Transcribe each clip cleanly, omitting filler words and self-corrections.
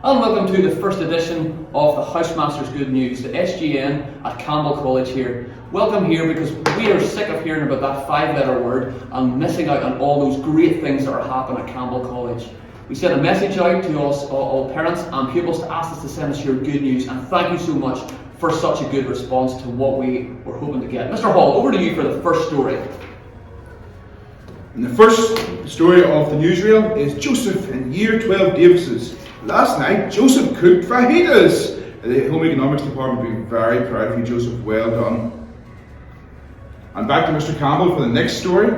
And welcome to the first edition of the Housemasters Good News, the SGN at Campbell College here. Welcome here because we are sick of hearing about that 5-letter word and missing out on all those great things that are happening at Campbell College. We sent a message out to us, all parents and pupils, to ask us to send us your good news, and thank you so much for such a good response to what we were hoping to get. Mr. Hall, over to you for the first story. And the first story of the newsreel is Joseph in Year 12 Davis's. Last night, Joseph cooked fajitas. The Home Economics Department will be very proud of you, Joseph. Well done. And back to Mr. Campbell for the next story.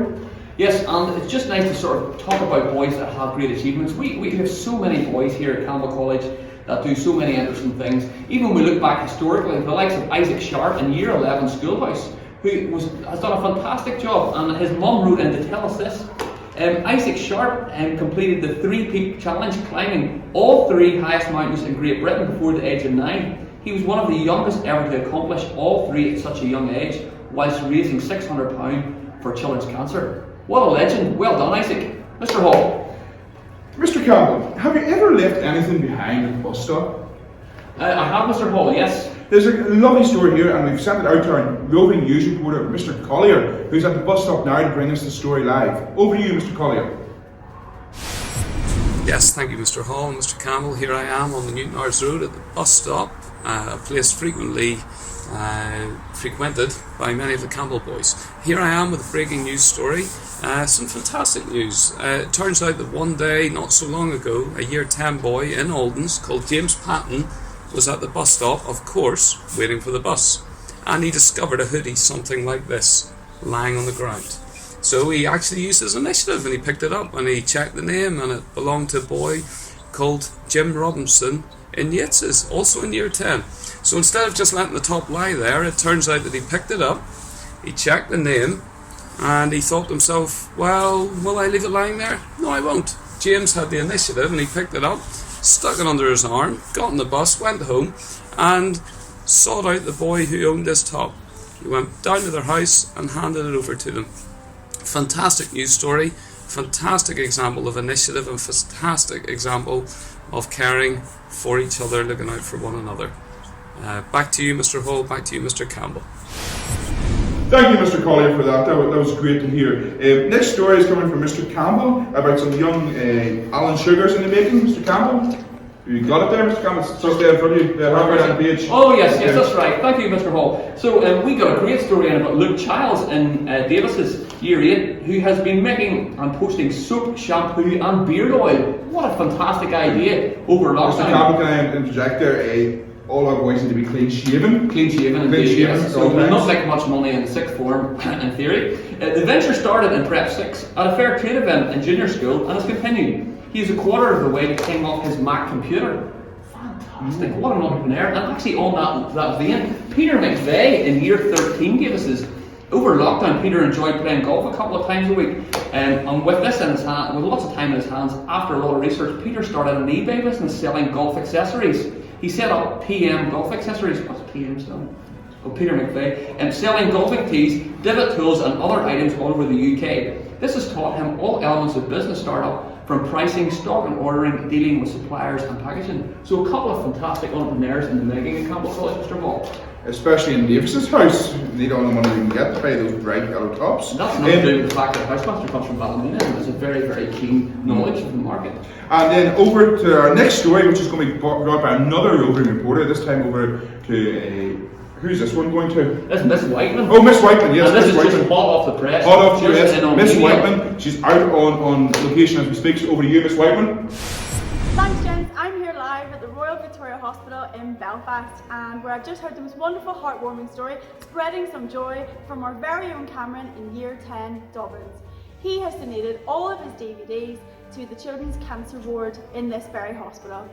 Yes, and it's just nice to sort of talk about boys that have great achievements. We have so many boys here at Campbell College that do so many interesting things. Even when we look back historically, the likes of Isaac Sharp in Year 11 Schoolhouse, who has done a fantastic job, and his mum wrote in to tell us this. Isaac Sharp completed the 3-peak challenge, climbing all 3 highest mountains in Great Britain before the age of 9. He was one of the youngest ever to accomplish all 3 at such a young age, whilst raising £600 for children's cancer. What a legend! Well done, Isaac. Mr. Hall. Mr. Campbell, have you ever left anything behind at the bus stop? I have, Mr. Hall, yes. There's a lovely story here, and we've sent it out to our roving news reporter, Mr. Collier, who's at the bus stop now to bring us the story live. Over to you, Mr. Collier. Yes, thank you, Mr. Hall and Mr. Campbell. Here I am on the Newtonards Road at the bus stop, a place frequently frequented by many of the Campbell boys. Here I am with a breaking news story. Some fantastic news. It turns out that one day, not so long ago, a Year 10 boy in Aldens called James Patton was at the bus stop, of course, waiting for the bus. And he discovered a hoodie something like this, lying on the ground. So he actually used his initiative and he picked it up and he checked the name, and it belonged to a boy called Jim Robinson in Yates's, also in Year 10. So instead of just letting the top lie there, it turns out that he picked it up, he checked the name, and he thought to himself, well, will I leave it lying there? No, I won't. James had the initiative and he picked it up, stuck it under his arm, got on the bus, went home, and sought out the boy who owned this top. He went down to their house and handed it over to them. Fantastic news story, fantastic example of initiative, and fantastic example of caring for each other, looking out for one another. Back to you, Mr. Hall, back to you, Mr. Campbell. Thank you, Mr. Collier, for that. That was great to hear. Next story is coming from Mr. Campbell about some young Alan Sugars in the making. Mr. Campbell, you got it there, Mr. Campbell? It's just there in front of you, right on the page. Oh yes, that's right. Thank you, Mr. Hall. So we got a great story in about Luke Childs in Davis's Year 8, who has been making and posting soap, shampoo and beard oil. What a fantastic idea over lockdown. Mr. Campbell, can I interject there? All our boys need to be clean shaven. Clean shaven, yes. So we'll not make much money in sixth form, in theory. The venture started in Prep 6 at a fair trade event in junior school and has continued. He is a quarter of the way to paying off his Mac computer. Fantastic, what an entrepreneur. And actually on that vein, Peter McVeigh in Year 13 gave us his. Over lockdown, Peter enjoyed playing golf a couple of times a week, and with this in his hand, with lots of time in his hands, after a lot of research, Peter started an eBay business selling golf accessories. He set up PM Golf Accessories. What's PM still? Oh, Peter McVeigh, and selling golfing tees, divot tools, and other items all over the UK. This has taught him all elements of business startup, from pricing, stock and ordering, dealing with suppliers, and packaging. So a couple of fantastic entrepreneurs in the making at Campbell College, Mr. Ball. Especially in Davis's house, you need all the money you can get to buy those bright yellow tops. That's not to do with the fact that Housemaster comes from Ballymena and has a very, very keen knowledge of the market. And then over to our next story, which is going to be brought by another roving reporter, this time over to, who's this one going to? This is Miss Whiteman. Oh, Miss Whiteman, yes. And this Miss is Whiteman. just hot off the press. Hot off the press. Miss media. Whiteman, she's out on location as we speak, so over to you, Miss Whiteman. Thanks, gents. I'm here live at the Royal Victoria Hospital in Belfast, and where I've just heard the most wonderful, heartwarming story, spreading some joy from our very own Cameron in Year 10 Dobbins. He has donated all of his DVDs to the Children's Cancer Ward in this very hospital.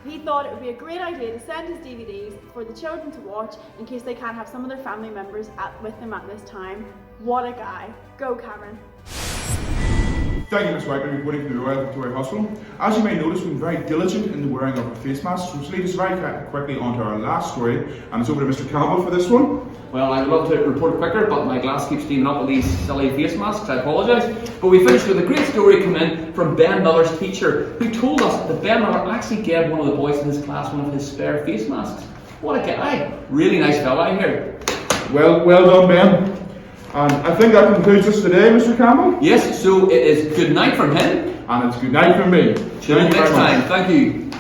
He thought it would be a great idea to send his DVDs for the children to watch in case they can't have some of their family members with them at this time. What a guy. Go, Cameron. Thank you, Ms. Wagner, reporting from the Royal Victoria Hospital. As you may notice, we've been very diligent in the wearing of our face masks, which leads us very quickly on to our last story, and it's over to Mr. Campbell for this one. Well, I'd love to report quicker, but my glass keeps steaming up with these silly face masks. I apologise. But we finished with a great story come in from Ben Miller's teacher, who told us that Ben Miller actually gave one of the boys in his class one of his spare face masks. What a guy! Really nice fella, I hear. Well done, Ben. And I think that concludes us today, Mr. Campbell. Yes, so it is good night from him. And it's good night from me. Till next time. Thank you.